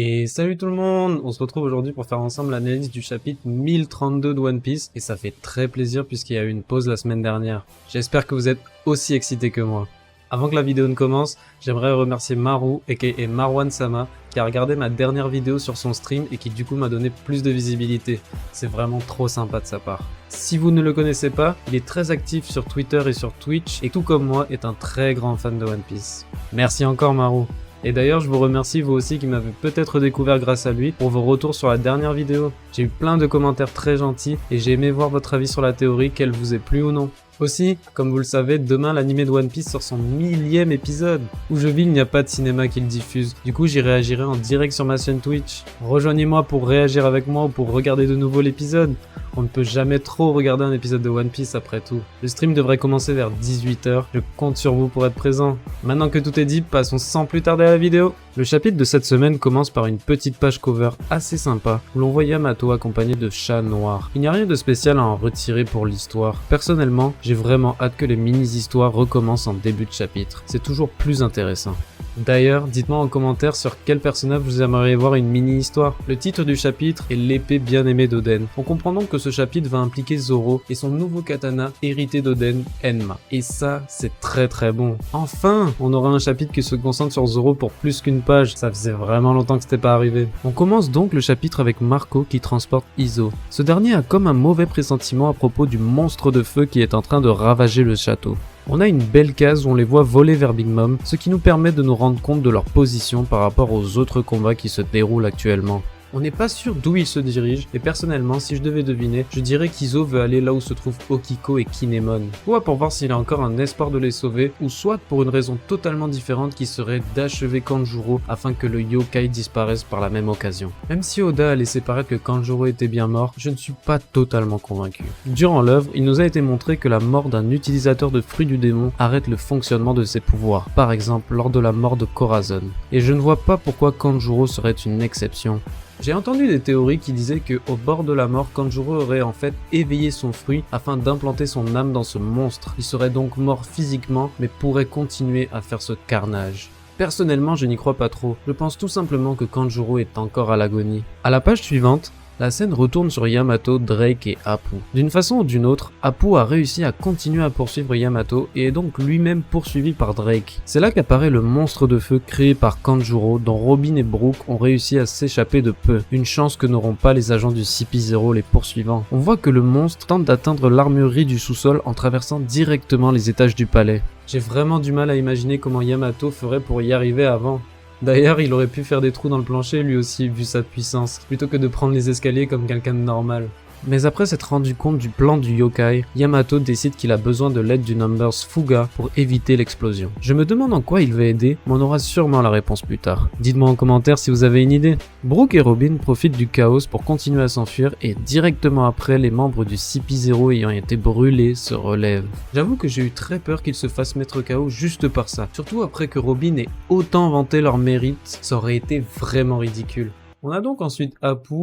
Et salut tout le monde, on se retrouve aujourd'hui pour faire ensemble l'analyse du chapitre 1032 de One Piece et ça fait très plaisir puisqu'il y a eu une pause la semaine dernière. J'espère que vous êtes aussi excités que moi. Avant que la vidéo ne commence, j'aimerais remercier Maru aka Marwan Sama qui a regardé ma dernière vidéo sur son stream et qui du coup m'a donné plus de visibilité. C'est vraiment trop sympa de sa part. Si vous ne le connaissez pas, il est très actif sur Twitter et sur Twitch et tout comme moi est un très grand fan de One Piece. Merci encore Maru. Et d'ailleurs, je vous remercie vous aussi qui m'avez peut-être découvert grâce à lui pour vos retours sur la dernière vidéo. J'ai eu plein de commentaires très gentils et j'ai aimé voir votre avis sur la théorie, qu'elle vous ait plu ou non. Aussi, comme vous le savez, demain l'animé de One Piece sort son 1000e épisode. Où je vis, il n'y a pas de cinéma qui le diffuse. Du coup, j'y réagirai en direct sur ma chaîne Twitch. Rejoignez-moi pour réagir avec moi ou pour regarder de nouveau l'épisode. On ne peut jamais trop regarder un épisode de One Piece après tout. Le stream devrait commencer vers 18 h. Je compte sur vous pour être présent. Maintenant que tout est dit, passons sans plus tarder à la vidéo. Le chapitre de cette semaine commence par une petite page cover assez sympa où l'on voit Yamato accompagné de chats noirs. Il n'y a rien de spécial à en retirer pour l'histoire. Personnellement, j'ai vraiment hâte que les mini-histoires recommencent en début de chapitre. C'est toujours plus intéressant. D'ailleurs, dites-moi en commentaire sur quel personnage vous aimeriez voir une mini-histoire. Le titre du chapitre est l'épée bien aimée d'Oden. On comprend donc que ce chapitre va impliquer Zoro et son nouveau katana hérité d'Oden, Enma. Et ça, c'est très très bon. Enfin, on aura un chapitre qui se concentre sur Zoro pour plus qu'une page. Ça faisait vraiment longtemps que c'était pas arrivé. On commence donc le chapitre avec Marco qui transporte Izo. Ce dernier a comme un mauvais pressentiment à propos du monstre de feu qui est en train de ravager le château. On a une belle case où on les voit voler vers Big Mom, ce qui nous permet de nous rendre compte de leur position par rapport aux autres combats qui se déroulent actuellement. On n'est pas sûr d'où ils se dirigent, et personnellement, si je devais deviner, je dirais qu'Izo veut aller là où se trouvent Okiko et Kinemon. Soit pour voir s'il a encore un espoir de les sauver, ou soit pour une raison totalement différente qui serait d'achever Kanjuro afin que le yokai disparaisse par la même occasion. Même si Oda a laissé paraître que Kanjuro était bien mort, je ne suis pas totalement convaincu. Durant l'œuvre, il nous a été montré que la mort d'un utilisateur de fruits du démon arrête le fonctionnement de ses pouvoirs, par exemple lors de la mort de Corazon. Et je ne vois pas pourquoi Kanjuro serait une exception. J'ai entendu des théories qui disaient que au bord de la mort, Kanjuro aurait en fait éveillé son fruit afin d'implanter son âme dans ce monstre. Il serait donc mort physiquement, mais pourrait continuer à faire ce carnage. Personnellement, je n'y crois pas trop. Je pense tout simplement que Kanjuro est encore à l'agonie. À la page suivante, la scène retourne sur Yamato, Drake et Appu. D'une façon ou d'une autre, Appu a réussi à continuer à poursuivre Yamato et est donc lui-même poursuivi par Drake. C'est là qu'apparaît le monstre de feu créé par Kanjuro dont Robin et Brook ont réussi à s'échapper de peu. Une chance que n'auront pas les agents du CP0 les poursuivants. On voit que le monstre tente d'atteindre l'armurerie du sous-sol en traversant directement les étages du palais. J'ai vraiment du mal à imaginer comment Yamato ferait pour y arriver avant. D'ailleurs, il aurait pu faire des trous dans le plancher lui aussi, vu sa puissance, plutôt que de prendre les escaliers comme quelqu'un de normal. Mais après s'être rendu compte du plan du yokai, Yamato décide qu'il a besoin de l'aide du Numbers Fuga pour éviter l'explosion. Je me demande en quoi il va aider, mais on aura sûrement la réponse plus tard. Dites-moi en commentaire si vous avez une idée. Brook et Robin profitent du chaos pour continuer à s'enfuir et directement après, les membres du CP0 ayant été brûlés se relèvent. J'avoue que j'ai eu très peur qu'ils se fassent mettre KO juste par ça, surtout après que Robin ait autant vanté leur mérite, ça aurait été vraiment ridicule. On a donc ensuite Appu,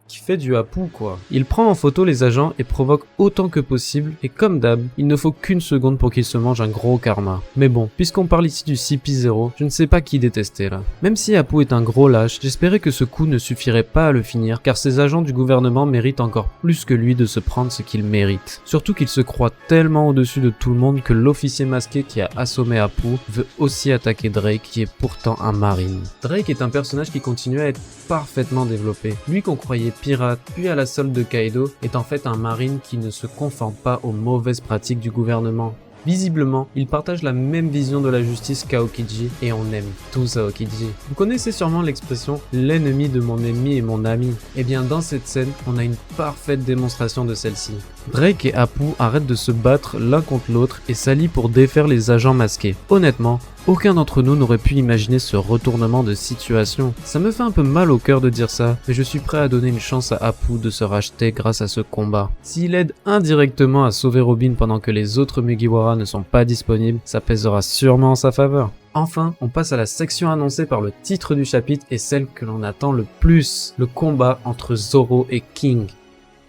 qui fait du Appu quoi. Il prend en photo les agents et provoque autant que possible et comme d'hab, il ne faut qu'une seconde pour qu'il se mange un gros karma. Mais bon, puisqu'on parle ici du CP0, je ne sais pas qui détester là. Même si Appu est un gros lâche, j'espérais que ce coup ne suffirait pas à le finir car ces agents du gouvernement méritent encore plus que lui de se prendre ce qu'il mérite. Surtout qu'il se croit tellement au-dessus de tout le monde que l'officier masqué qui a assommé Appu veut aussi attaquer Drake qui est pourtant un marine. Drake est un personnage qui continue à être parfaitement développé. Lui qu'on croyait pirate, puis à la solde de Kaido, est en fait un marine qui ne se conforme pas aux mauvaises pratiques du gouvernement. Visiblement, ils partagent la même vision de la justice qu'Aokiji et on aime tous Aokiji. Vous connaissez sûrement l'expression « l'ennemi de mon ennemi est mon ami ». Et bien dans cette scène, on a une parfaite démonstration de celle-ci. Drake et Appu arrêtent de se battre l'un contre l'autre et s'allient pour défaire les agents masqués. Honnêtement, aucun d'entre nous n'aurait pu imaginer ce retournement de situation. Ça me fait un peu mal au cœur de dire ça, mais je suis prêt à donner une chance à Appu de se racheter grâce à ce combat. S'il aide indirectement à sauver Robin pendant que les autres Mugiwara ne sont pas disponibles, ça pèsera sûrement en sa faveur. Enfin, on passe à la section annoncée par le titre du chapitre et celle que l'on attend le plus, le combat entre Zoro et King.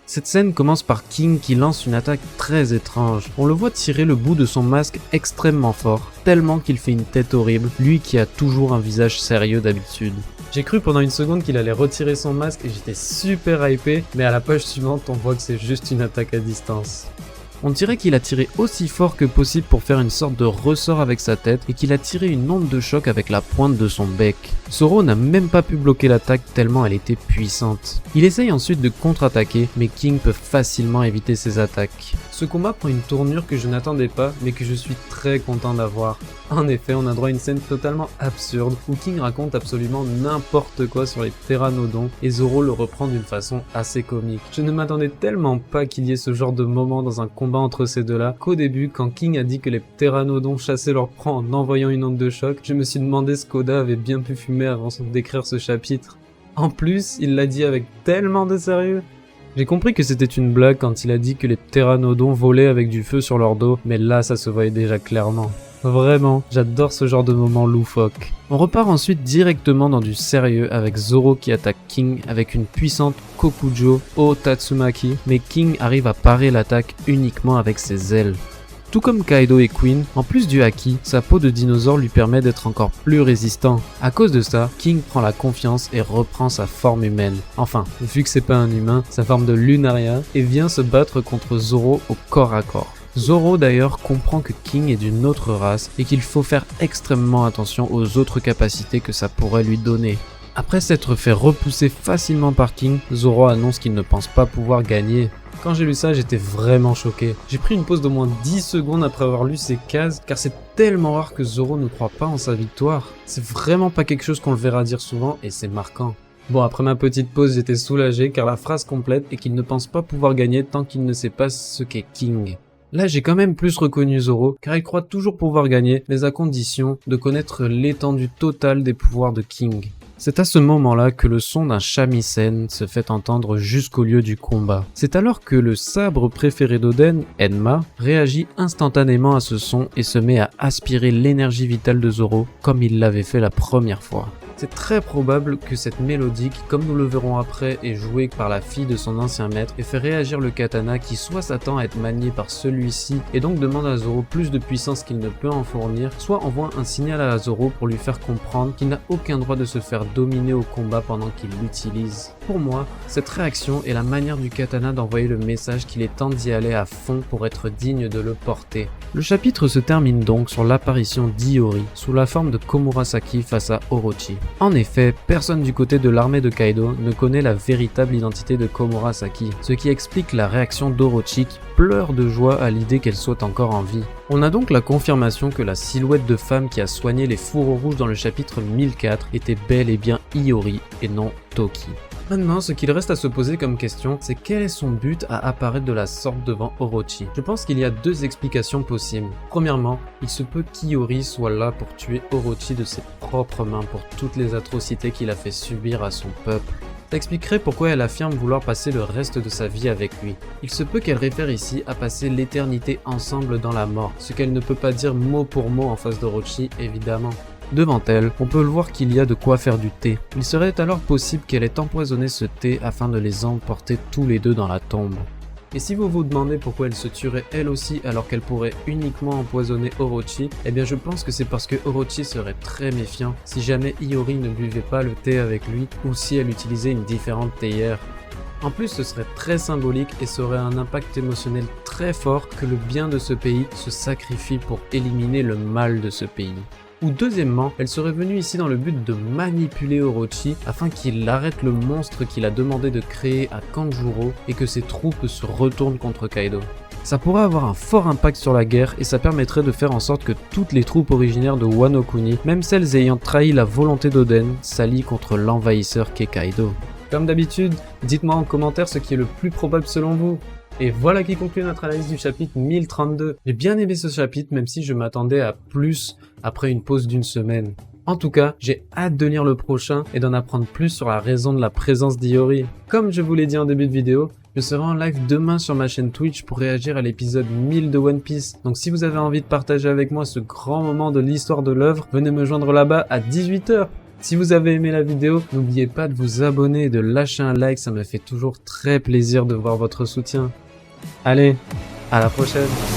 Cette scène commence par King qui lance une attaque très étrange. On le voit tirer le bout de son masque extrêmement fort, tellement qu'il fait une tête horrible, lui qui a toujours un visage sérieux d'habitude. J'ai cru pendant une seconde qu'il allait retirer son masque et j'étais super hypé, mais à la page suivante on voit que c'est juste une attaque à distance. On dirait qu'il a tiré aussi fort que possible pour faire une sorte de ressort avec sa tête et qu'il a tiré une onde de choc avec la pointe de son bec. Zoro n'a même pas pu bloquer l'attaque tellement elle était puissante. Il essaye ensuite de contre-attaquer, mais King peut facilement éviter ses attaques. Ce combat prend une tournure que je n'attendais pas, mais que je suis très content d'avoir. En effet, on a droit à une scène totalement absurde où King raconte absolument n'importe quoi sur les pteranodons et Zoro le reprend d'une façon assez comique. Je ne m'attendais tellement pas qu'il y ait ce genre de moment dans un combat entre ces deux-là qu'au début, quand King a dit que les pteranodons chassaient leur proie en envoyant une onde de choc, je me suis demandé ce qu'Oda avait bien pu fumer avant d'écrire ce chapitre. En plus, il l'a dit avec tellement de sérieux. J'ai compris que c'était une blague quand il a dit que les pteranodons volaient avec du feu sur leur dos, mais là ça se voyait déjà clairement. Vraiment, j'adore ce genre de moment loufoque. On repart ensuite directement dans du sérieux avec Zoro qui attaque King avec une puissante Kokujo au Tatsumaki, mais King arrive à parer l'attaque uniquement avec ses ailes. Tout comme Kaido et Queen, en plus du haki, sa peau de dinosaure lui permet d'être encore plus résistant. À cause de ça, King prend la confiance et reprend sa forme humaine. Enfin, vu que c'est pas un humain, sa forme de Lunaria, et vient se battre contre Zoro au corps à corps. Zoro d'ailleurs comprend que King est d'une autre race et qu'il faut faire extrêmement attention aux autres capacités que ça pourrait lui donner. Après s'être fait repousser facilement par King, Zoro annonce qu'il ne pense pas pouvoir gagner. Quand j'ai lu ça, j'étais vraiment choqué. J'ai pris une pause d'au moins 10 secondes après avoir lu ces cases, car c'est tellement rare que Zoro ne croit pas en sa victoire. C'est vraiment pas quelque chose qu'on le verra dire souvent, et c'est marquant. Bon, après ma petite pause, j'étais soulagé, car la phrase complète est qu'il ne pense pas pouvoir gagner tant qu'il ne sait pas ce qu'est King. Là, j'ai quand même plus reconnu Zoro, car il croit toujours pouvoir gagner, mais à condition de connaître l'étendue totale des pouvoirs de King. C'est à ce moment-là que le son d'un shamisen se fait entendre jusqu'au lieu du combat. C'est alors que le sabre préféré d'Oden, Enma, réagit instantanément à ce son et se met à aspirer l'énergie vitale de Zoro comme il l'avait fait la première fois. C'est très probable que cette mélodie, qui, comme nous le verrons après, est jouée par la fille de son ancien maître et fait réagir le katana qui soit s'attend à être manié par celui-ci et donc demande à Zoro plus de puissance qu'il ne peut en fournir, soit envoie un signal à Zoro pour lui faire comprendre qu'il n'a aucun droit de se faire dominer au combat pendant qu'il l'utilise. Pour moi, cette réaction est la manière du katana d'envoyer le message qu'il est temps d'y aller à fond pour être digne de le porter. Le chapitre se termine donc sur l'apparition d'Iori sous la forme de Komurasaki face à Orochi. En effet, personne du côté de l'armée de Kaido ne connaît la véritable identité de Komurasaki, ce qui explique la réaction d'Orochi qui pleure de joie à l'idée qu'elle soit encore en vie. On a donc la confirmation que la silhouette de femme qui a soigné les fourreaux rouges dans le chapitre 1004 était bel et bien Iori et non Toki. Maintenant, ce qu'il reste à se poser comme question, c'est quel est son but à apparaître de la sorte devant Orochi. Je pense qu'il y a deux explications possibles. Premièrement, il se peut qu'Iori soit là pour tuer Orochi de ses propres mains pour toutes les atrocités qu'il a fait subir à son peuple. Ça expliquerait pourquoi elle affirme vouloir passer le reste de sa vie avec lui. Il se peut qu'elle réfère ici à passer l'éternité ensemble dans la mort, ce qu'elle ne peut pas dire mot pour mot en face d'Orochi, évidemment. Devant elle, on peut le voir qu'il y a de quoi faire du thé. Il serait alors possible qu'elle ait empoisonné ce thé afin de les emporter tous les deux dans la tombe. Et si vous vous demandez pourquoi elle se tuerait elle aussi alors qu'elle pourrait uniquement empoisonner Orochi, eh bien je pense que c'est parce que Orochi serait très méfiant si jamais Iori ne buvait pas le thé avec lui ou si elle utilisait une différente théière. En plus, ce serait très symbolique et ça aurait un impact émotionnel très fort que le bien de ce pays se sacrifie pour éliminer le mal de ce pays. Ou deuxièmement, elle serait venue ici dans le but de manipuler Orochi afin qu'il arrête le monstre qu'il a demandé de créer à Kanjuro et que ses troupes se retournent contre Kaido. Ça pourrait avoir un fort impact sur la guerre et ça permettrait de faire en sorte que toutes les troupes originaires de Wano Kuni, même celles ayant trahi la volonté d'Oden, s'allient contre l'envahisseur qu'est Kaido. Comme d'habitude, dites-moi en commentaire ce qui est le plus probable selon vous. Et voilà qui conclut notre analyse du chapitre 1032. J'ai bien aimé ce chapitre même si je m'attendais à plus après une pause d'une semaine. En tout cas, j'ai hâte de lire le prochain et d'en apprendre plus sur la raison de la présence d'Iori. Comme je vous l'ai dit en début de vidéo, je serai en live demain sur ma chaîne Twitch pour réagir à l'épisode 1000 de One Piece. Donc si vous avez envie de partager avec moi ce grand moment de l'histoire de l'œuvre, venez me joindre là-bas à 18 h. Si vous avez aimé la vidéo, n'oubliez pas de vous abonner et de lâcher un like, ça me fait toujours très plaisir de voir votre soutien. Allez, à la prochaine!